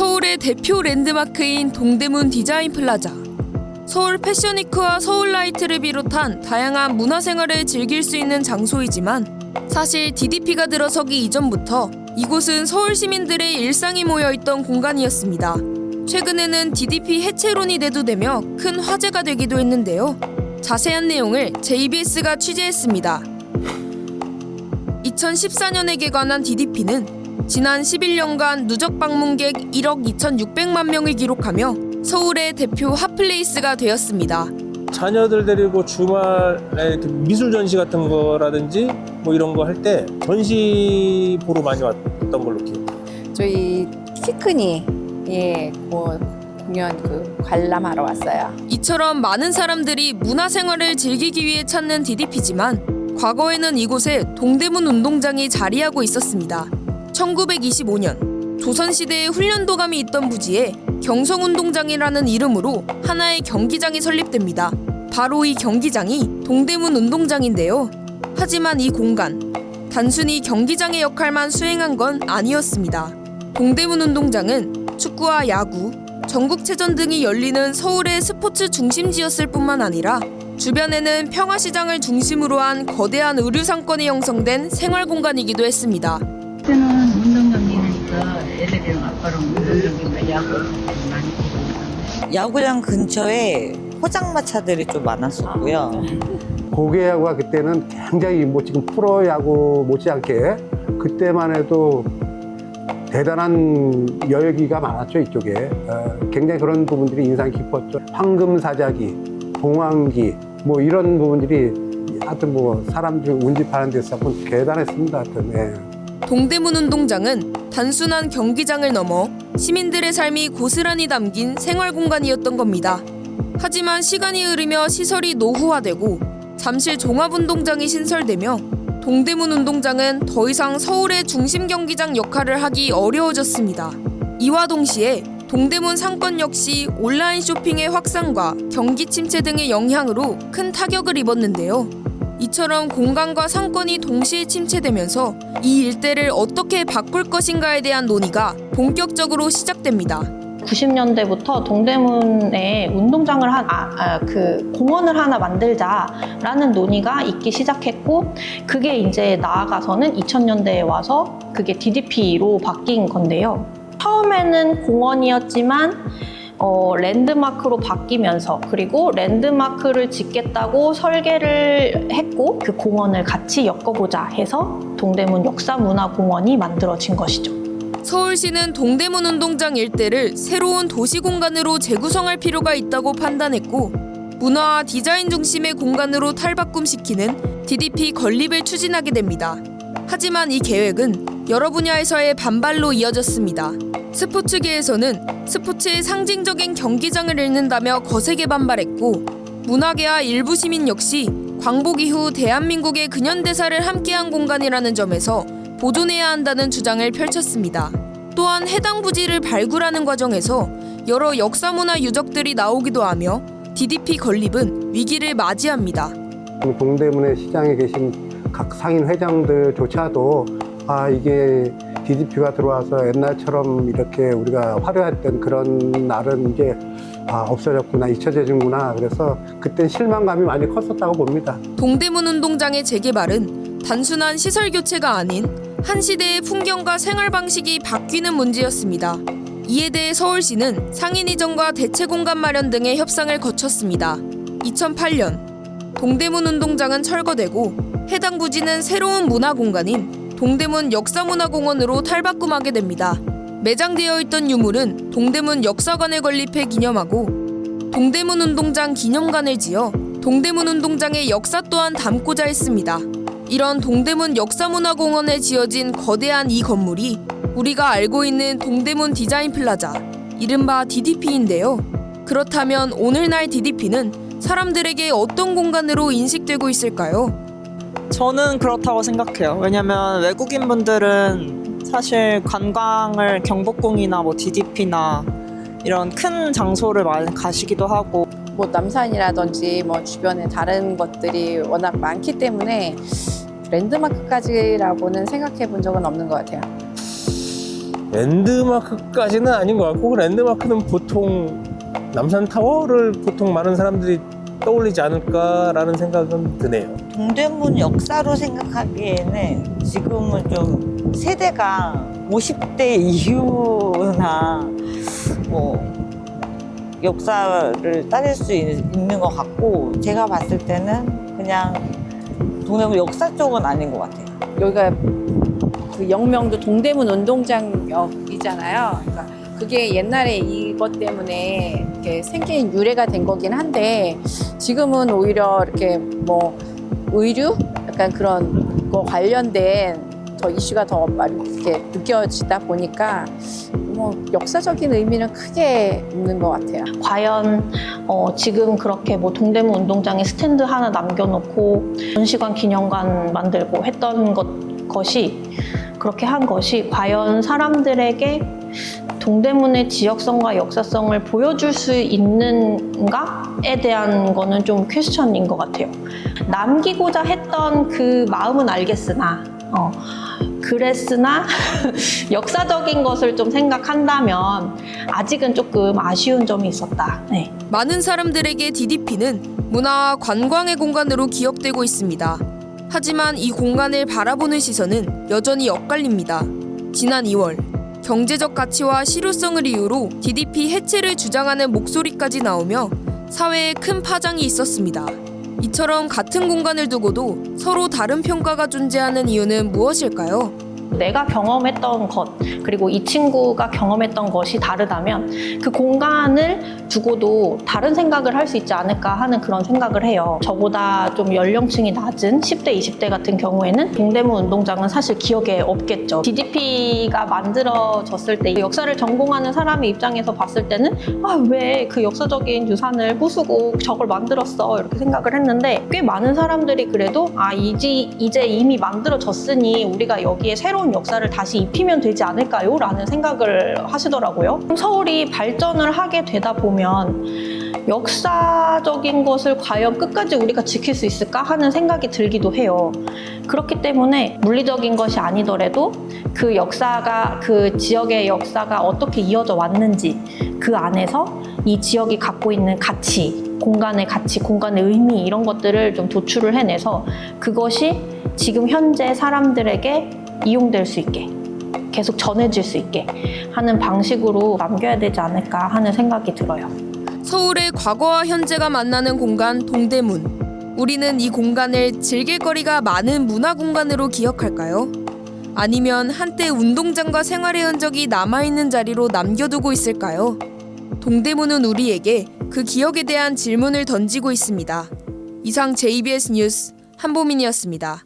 서울의 대표 랜드마크인 동대문 디자인 플라자. 서울 패션위크와 서울라이트를 비롯한 다양한 문화생활을 즐길 수 있는 장소이지만 사실 DDP가 들어서기 이전부터 이곳은 서울 시민들의 일상이 모여있던 공간이었습니다. 최근에는 DDP 해체론이 대두되며 큰 화제가 되기도 했는데요. 자세한 내용을 JBS가 취재했습니다. 2014년에 개관한 DDP는 지난 11년간 누적 방문객 1억 2,600만 명을 기록하며 서울의 대표 핫플레이스가 되었습니다. 자녀들 데리고 주말에 미술 전시 같은 거라든지 뭐 이런 거 할 때 전시 보러 많이 왔던 걸로 기억해요. 저희 키크니 공연 관람하러 왔어요. 이처럼 많은 사람들이 문화생활을 즐기기 위해 찾는 DDP지만 과거에는 이곳에 동대문 운동장이 자리하고 있었습니다. 1925년 조선시대의 훈련도감이 있던 부지에 경성운동장이라는 이름으로 하나의 경기장이 설립됩니다. 바로 이 경기장이 동대문 운동장인데요. 하지만 이 공간, 단순히 경기장의 역할만 수행한 건 아니었습니다. 동대문 운동장은 축구와 야구, 전국체전 등이 열리는 서울의 스포츠 중심지였을 뿐만 아니라 주변에는 평화시장을 중심으로 한 거대한 의류상권이 형성된 생활공간이기도 했습니다. 그때는 운동 경기니까 애들이랑 아빠랑 운동 경기 야구 많이 보고 야구장 근처에 포장마차들이 좀 많았었고요. 고개야구가 그때는 굉장히 지금 프로야구 못지않게 그때만 해도 대단한 여기가 많았죠, 이쪽에. 굉장히 그런 부분들이 인상 깊었죠. 황금사자기, 봉황기 이런 부분들이 하여튼 사람들 운집하는 데서 대단했습니다. 하여튼. 예. 동대문 운동장은 단순한 경기장을 넘어 시민들의 삶이 고스란히 담긴 생활공간이었던 겁니다. 하지만 시간이 흐르며 시설이 노후화되고 잠실 종합운동장이 신설되며 동대문 운동장은 더 이상 서울의 중심 경기장 역할을 하기 어려워졌습니다. 이와 동시에 동대문 상권 역시 온라인 쇼핑의 확산과 경기 침체 등의 영향으로 큰 타격을 입었는데요. 이처럼 공간과 상권이 동시에 침체되면서 이 일대를 어떻게 바꿀 것인가에 대한 논의가 본격적으로 시작됩니다. 90년대부터 동대문에 운동장을 공원을 하나 만들자라는 논의가 있기 시작했고, 그게 이제 나아가서는 2000년대에 와서 그게 DDP로 바뀐 건데요. 처음에는 공원이었지만 랜드마크로 바뀌면서, 그리고 랜드마크를 짓겠다고 설계를 했고 그 공원을 같이 엮어보자 해서 동대문 역사문화공원이 만들어진 것이죠. 서울시는 동대문 운동장 일대를 새로운 도시공간으로 재구성할 필요가 있다고 판단했고 문화와 디자인 중심의 공간으로 탈바꿈시키는 DDP 건립을 추진하게 됩니다. 하지만 이 계획은 여러 분야에서의 반발로 이어졌습니다. 스포츠계에서는 스포츠의 상징적인 경기장을 잃는다며 거세게 반발했고 문화계와 일부 시민 역시 광복 이후 대한민국의 근현대사를 함께한 공간이라는 점에서 보존해야 한다는 주장을 펼쳤습니다. 또한 해당 부지를 발굴하는 과정에서 여러 역사문화 유적들이 나오기도 하며 DDP 건립은 위기를 맞이합니다. 동대문의 시장에 계신 각 상인 회장들조차도 이게 DDP가 들어와서 옛날처럼 이렇게 우리가 화려했던 그런 날은 이제 없어졌구나, 잊혀지는구나. 그래서 그때 실망감이 많이 컸었다고 봅니다. 동대문 운동장의 재개발은 단순한 시설 교체가 아닌 한 시대의 풍경과 생활 방식이 바뀌는 문제였습니다. 이에 대해 서울시는 상인 이전과 대체 공간 마련 등의 협상을 거쳤습니다. 2008년 동대문 운동장은 철거되고 해당 부지는 새로운 문화 공간인 동대문 역사문화공원으로 탈바꿈하게 됩니다. 매장되어 있던 유물은 동대문 역사관에 건립해 기념하고 동대문 운동장 기념관을 지어 동대문 운동장의 역사 또한 담고자 했습니다. 이런 동대문 역사문화공원에 지어진 거대한 이 건물이 우리가 알고 있는 동대문 디자인 플라자, 이른바 DDP인데요. 그렇다면 오늘날 DDP는 사람들에게 어떤 공간으로 인식되고 있을까요? 저는 그렇다고 생각해요. 왜냐면 외국인분들은 사실 관광을 경복궁이나 DDP나 이런 큰 장소를 많이 가시기도 하고 남산이라든지 주변에 다른 것들이 워낙 많기 때문에 랜드마크까지라고는 생각해 본 적은 없는 것 같아요. 랜드마크까지는 아닌 것 같고, 랜드마크는 보통 남산타워를 보통 많은 사람들이 떠올리지 않을까라는 생각은 드네요. 동대문 역사로 생각하기에는 지금은 좀 세대가 50대 이후나 뭐 역사를 따질 수 있는 것 같고, 제가 봤을 때는 그냥 동대문 역사 쪽은 아닌 것 같아요. 여기가 그 영명도 동대문 운동장역이잖아요. 그러니까 그게 옛날에 이것 때문에 이렇게 생긴 유래가 된 거긴 한데, 지금은 오히려 이렇게 뭐 의류 약간 그런 거 관련된 더 이슈가 더 많이 이렇게 느껴지다 보니까 뭐 역사적인 의미는 크게 없는 것 같아요. 과연 지금 그렇게 뭐 동대문 운동장에 스탠드 하나 남겨놓고 전시관 기념관 만들고 했던 것이 그렇게 한 것이 과연 사람들에게 동대문의 지역성과 역사성을 보여줄 수 있는가에 대한 거는 좀 퀘스천인 것 같아요. 남기고자 했던 그 마음은 알겠으나 그랬으나 역사적인 것을 좀 생각한다면 아직은 조금 아쉬운 점이 있었다. 네. 많은 사람들에게 DDP는 문화와 관광의 공간으로 기억되고 있습니다. 하지만 이 공간을 바라보는 시선은 여전히 엇갈립니다. 지난 2월 경제적 가치와 실효성을 이유로 DDP 해체를 주장하는 목소리까지 나오며 사회에 큰 파장이 있었습니다. 이처럼 같은 공간을 두고도 서로 다른 평가가 존재하는 이유는 무엇일까요? 내가 경험했던 것, 그리고 이 친구가 경험했던 것이 다르다면 그 공간을 두고도 다른 생각을 할 수 있지 않을까 하는 그런 생각을 해요. 저보다 좀 연령층이 낮은 10대, 20대 같은 경우에는 동대문 운동장은 사실 기억에 없겠죠. DDP가 만들어졌을 때 역사를 전공하는 사람의 입장에서 봤을 때는 왜 그 역사적인 유산을 부수고 저걸 만들었어 이렇게 생각을 했는데, 꽤 많은 사람들이 그래도 이제 이미 만들어졌으니 우리가 여기에 새로운 역사를 다시 입히면 되지 않을까요? 라는 생각을 하시더라고요. 서울이 발전을 하게 되다 보면 역사적인 것을 과연 끝까지 우리가 지킬 수 있을까 하는 생각이 들기도 해요. 그렇기 때문에 물리적인 것이 아니더라도 그 역사가, 그 지역의 역사가 어떻게 이어져 왔는지, 그 안에서 이 지역이 갖고 있는 가치, 공간의 가치, 공간의 의미, 이런 것들을 좀 도출을 해내서 그것이 지금 현재 사람들에게 이용될 수 있게, 계속 전해질 수 있게 하는 방식으로 남겨야 되지 않을까 하는 생각이 들어요. 서울의 과거와 현재가 만나는 공간 동대문. 우리는 이 공간을 즐길거리가 많은 문화 공간으로 기억할까요? 아니면 한때 운동장과 생활의 흔적이 남아있는 자리로 남겨두고 있을까요? 동대문은 우리에게 그 기억에 대한 질문을 던지고 있습니다. 이상 JBS 뉴스 한보민이었습니다.